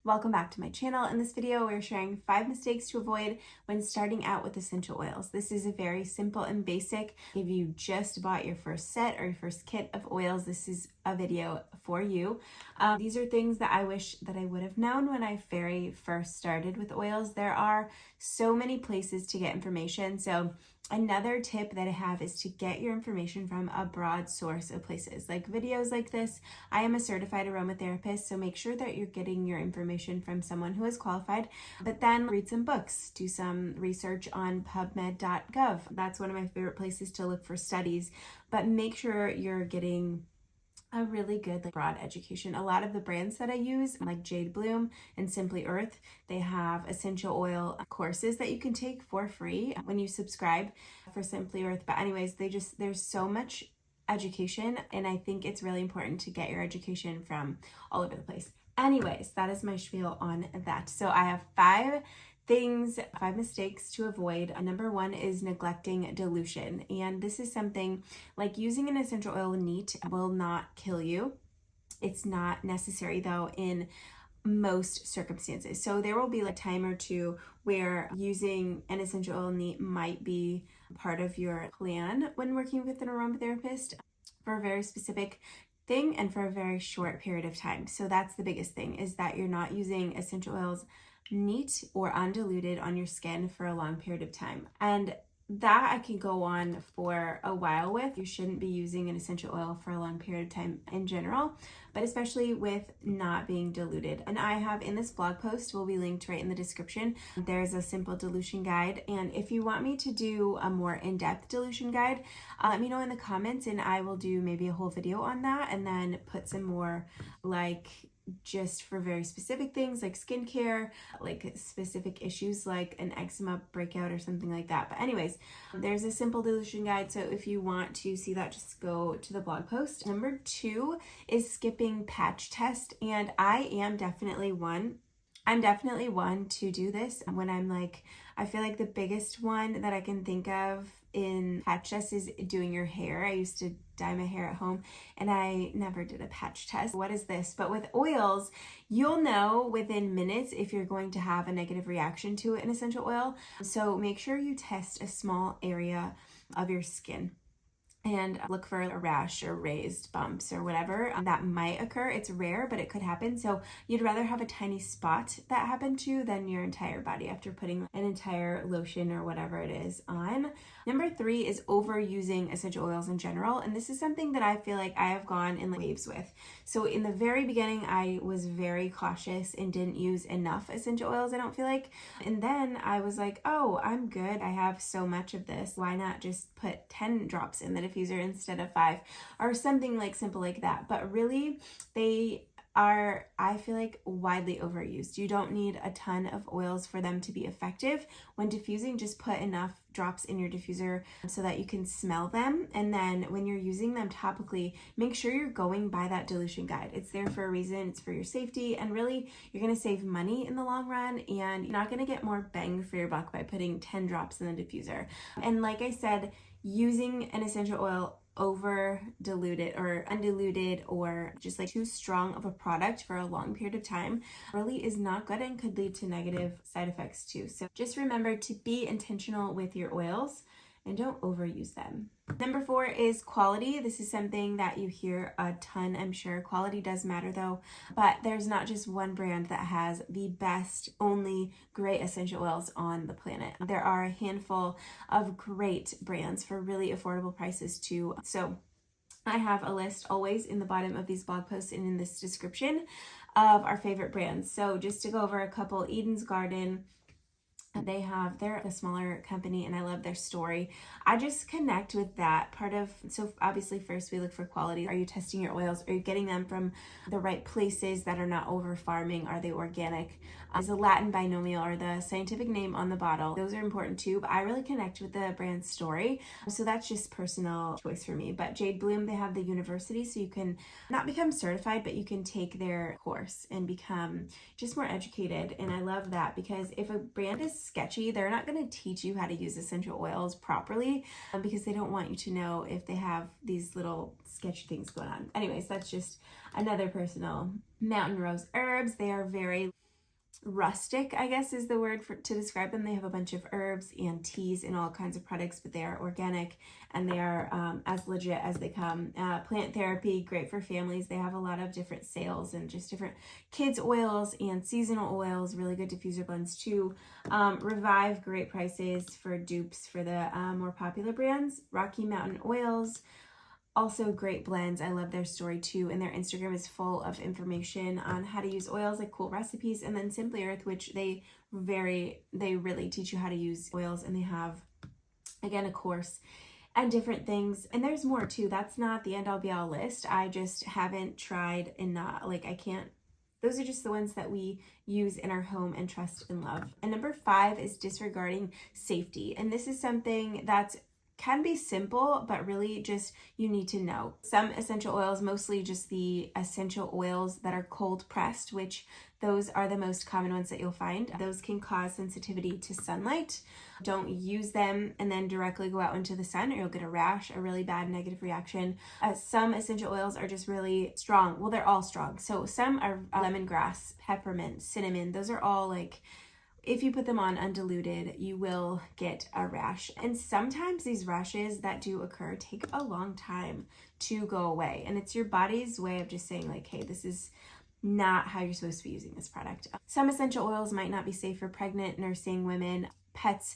Welcome back to my channel. In this video, we're sharing 5 mistakes to avoid when starting out with essential oils. This is a very simple and basic. If you just bought your first set or your first kit of oils, this is a video for you. These are things that I wish that I would have known when I very first started with oils. There are so many places to get information. So another tip that I have is to get your information from a broad source of places, like videos like this. I am a certified aromatherapist, so make sure that you're getting your information from someone who is qualified, but then read some books, do some research on pubmed.gov. That's one of my favorite places to look for studies, but make sure you're getting a really good broad education. A lot of the brands that I use, like Jade and Simply Earth, they have essential oil courses that you can take for free when you subscribe for Simply Earth. But anyways, there's so much education, and I think it's really important to get your education from all over the place. Anyways, that is my spiel on that. So I have 5 mistakes to avoid. Number 1 is neglecting dilution. And this is something like using an essential oil neat will not kill you. It's not necessary though in most circumstances. So there will be a time or two where using an essential oil neat might be part of your plan when working with an aromatherapist for a very specific thing and for a very short period of time. So that's the biggest thing, is that you're not using essential oils neat or undiluted on your skin for a long period of time. And that I can go on for a while with. You shouldn't be using an essential oil for a long period of time in general, but especially with not being diluted. And I have in this blog post, will be linked right in the description, there's a simple dilution guide. And if you want me to do a more in-depth dilution guide, let me know in the comments and I will do maybe a whole video on that, and then put some more like just for very specific things like skincare, like specific issues like an eczema breakout or something like that. But anyways, there's a simple dilution guide. So if you want to see that, just go to the blog post. Number 2 is skipping patch test. And I'm definitely one to do this when I'm like, I feel like the biggest one that I can think of in patch test is doing your hair. I used to dye my hair at home and I never did a patch test. What is this? But with oils, you'll know within minutes if you're going to have a negative reaction to an essential oil. So make sure you test a small area of your skin and look for a rash or raised bumps or whatever that might occur. It's rare, but it could happen. So you'd rather have a tiny spot that happened to than your entire body after putting an entire lotion or whatever it is on. Number 3 is overusing essential oils in general. And this is something that I feel like I have gone in waves with. So in the very beginning, I was very cautious and didn't use enough essential oils, I don't feel like. And then I was like, oh, I'm good. I have so much of this. Why not just put 10 drops in the diffuser instead of 5 or something like simple like that? But really, they are, I feel like, widely overused. You don't need a ton of oils for them to be effective. When diffusing, just put enough drops in your diffuser so that you can smell them. And then when you're using them topically, make sure you're going by that dilution guide. It's there for a reason. It's for your safety. And really, you're going to save money in the long run, and you're not going to get more bang for your buck by putting 10 drops in the diffuser. And like I said, using an essential oil over diluted or undiluted or just like too strong of a product for a long period of time really is not good and could lead to negative side effects too. So just remember to be intentional with your oils and don't overuse them. Number 4 is quality. This is something that you hear a ton, I'm sure. Quality does matter though, but there's not just one brand that has the best, only great essential oils on the planet. There are a handful of great brands for really affordable prices too. So I have a list always in the bottom of these blog posts and in this description of our favorite brands. So just to go over a couple, Eden's Garden, they're a smaller company and I love their story. I just connect with that part of, so obviously first we look for quality. Are you testing your oils? Are you getting them from the right places that are not over farming? Are they organic? Is the Latin binomial or the scientific name on the bottle? Those are important too, but I really connect with the brand story. So that's just personal choice for me. But Jade, they have the university, so you can not become certified, but you can take their course and become just more educated. And I love that, because if a brand is sketchy, they're not going to teach you how to use essential oils properly because they don't want you to know if they have these little sketchy things going on. Anyways, that's just another personal. Mountain Rose Herbs, they are very rustic, I guess is the word to describe them. They have a bunch of herbs and teas and all kinds of products, but they are organic and they are as legit as they come. Plant therapy, great for families. They have a lot of different sales and just different kids oils and seasonal oils, really good diffuser blends too. Revive, great prices for dupes for the more popular brands. Rocky Mountain Oils, also great blends. I love their story too, and their Instagram is full of information on how to use oils, like cool recipes. And then Simply Earth, which they really teach you how to use oils, and they have, again, a course and different things. And there's more too. That's not the end all be all list. I just haven't tried and not like I can't. Those are just the ones that we use in our home and trust and love. And number 5 is disregarding safety. And this is something that's can be simple, but really just you need to know. Some essential oils, mostly just the essential oils that are cold pressed, which those are the most common ones that you'll find. Those can cause sensitivity to sunlight. Don't use them and then directly go out into the sun, or you'll get a rash, a really bad negative reaction. Some essential oils are just really strong. Well, they're all strong. So some are lemongrass, peppermint, cinnamon. Those are all like, if you put them on undiluted, you will get a rash. And sometimes these rashes that do occur take a long time to go away. And it's your body's way of just saying like, hey, this is not how you're supposed to be using this product. Some essential oils might not be safe for pregnant, nursing women, pets.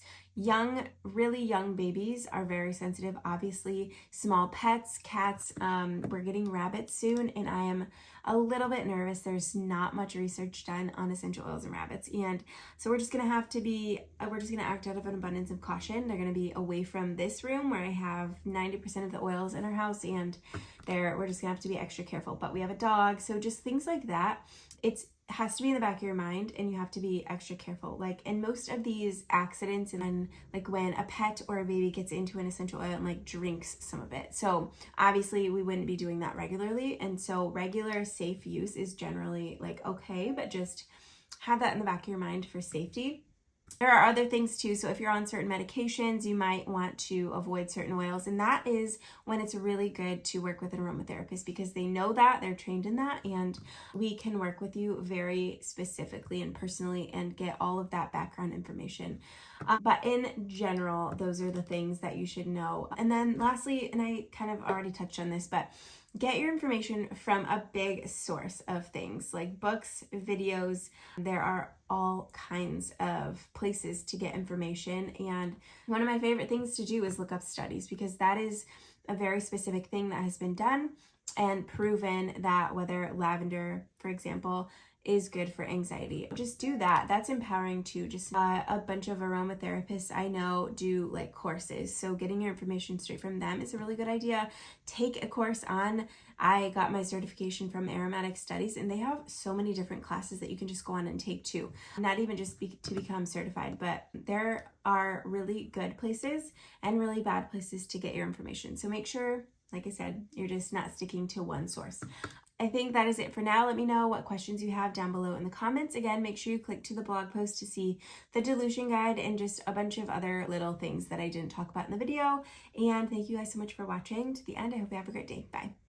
Really young babies are very sensitive. Obviously, small pets, cats. We're getting rabbits soon, and I am a little bit nervous. There's not much research done on essential oils and rabbits, and so we're just gonna act out of an abundance of caution. They're gonna be away from this room where I have 90% of the oils in our house, and we're just gonna have to be extra careful. But we have a dog, so just things like that. It has to be in the back of your mind, and you have to be extra careful. Like in most of these accidents, and then like when a pet or a baby gets into an essential oil and like drinks some of it. So obviously we wouldn't be doing that regularly. And so regular safe use is generally like okay, but just have that in the back of your mind for safety. There are other things too. So if you're on certain medications, you might want to avoid certain oils. And that is when it's really good to work with an aromatherapist, because they know that, they're trained in that, and we can work with you very specifically and personally and get all of that background information. But in general, those are the things that you should know. And then lastly, and I kind of already touched on this, but get your information from a big source of things like books, videos. There are all kinds of places to get information. And one of my favorite things to do is look up studies, because that is a very specific thing that has been done and proven that whether lavender, for example, is good for anxiety. Just do that. That's empowering too. Just a bunch of aromatherapists I know do like courses. So getting your information straight from them is a really good idea. Take a course I got my certification from Aromatic Studies, and they have so many different classes that you can just go on and take too. Not even just to become certified, but there are really good places and really bad places to get your information. So make sure, like I said, you're just not sticking to one source. I think that is it for now. Let me know what questions you have down below in the comments. Again, make sure you click to the blog post to see the dilution guide and just a bunch of other little things that I didn't talk about in the video. And thank you guys so much for watching to the end. I hope you have a great day. Bye.